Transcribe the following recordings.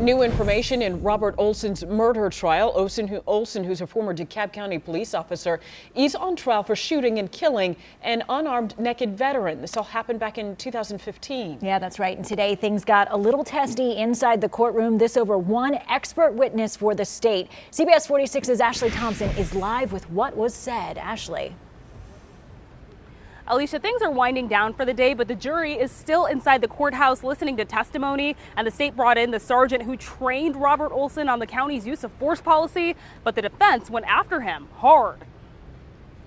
New information in Robert Olson's murder trial. Olson, who's a former DeKalb County police officer, is on trial for shooting and killing an unarmed naked veteran. This all happened back in 2015. Yeah, that's right. And today things got a little testy inside the courtroom. This over one expert witness for the state. CBS 46's Ashley Thompson is live with what was said. Ashley. Alicia, things are winding down for the day, but the jury is still inside the courthouse listening to testimony, and the state brought in the sergeant who trained Robert Olson on the county's use of force policy, but the defense went after him hard.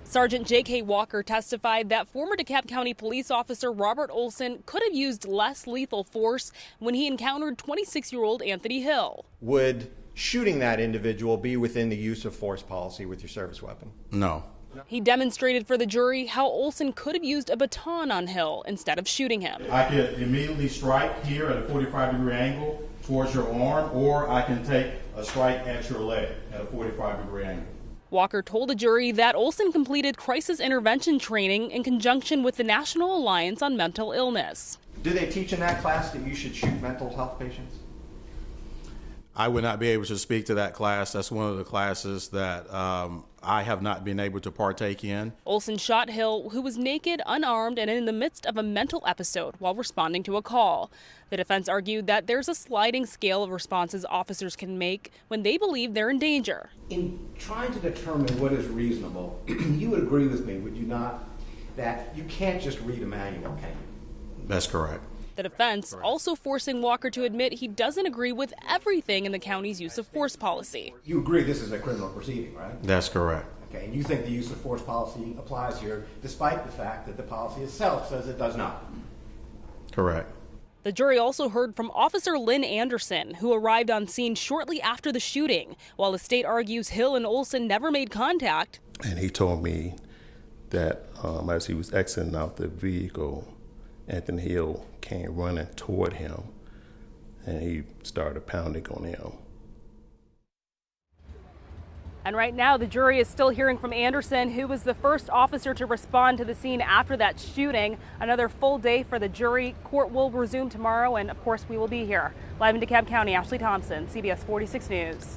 Sergeant J.K. Walker testified that former DeKalb County police officer Robert Olson could have used less lethal force when he encountered 26-year-old Anthony Hill. Would shooting that individual be within the use of force policy with your service weapon? No. He demonstrated for the jury how Olson could have used a baton on Hill instead of shooting him. I could immediately strike here at a 45-degree angle towards your arm, or I can take a strike at your leg at a 45-degree angle. Walker told the jury that Olson completed crisis intervention training in conjunction with the National Alliance on Mental Illness. Do they teach in that class that you should shoot mental health patients? I would not be able to speak to that class. That's one of the classes that I have not been able to partake in. Olson shot Hill, who was naked, unarmed, and in the midst of a mental episode while responding to a call. The defense argued that there's a sliding scale of responses officers can make when they believe they're in danger. In trying to determine what is reasonable, you would agree with me, would you not, that you can't just read a manual, can you? That's correct. The defense also forcing Walker to admit he doesn't agree with everything in the county's use of force policy. You agree this is a criminal proceeding, right? That's correct. Okay, and you think the use of force policy applies here, despite the fact that the policy itself says it does not? Correct. The jury also heard from Officer Lynn Anderson, who arrived on scene shortly after the shooting, while the state argues Hill and Olson never made contact. And he told me that as he was exiting out the vehicle, Anthony Hill came running toward him, and he started pounding on him. And right now, the jury is still hearing from Anderson, who was the first officer to respond to the scene after that shooting. Another full day for the jury. Court will resume tomorrow, and of course, we will be here. Live in DeKalb County, Ashley Thompson, CBS 46 News.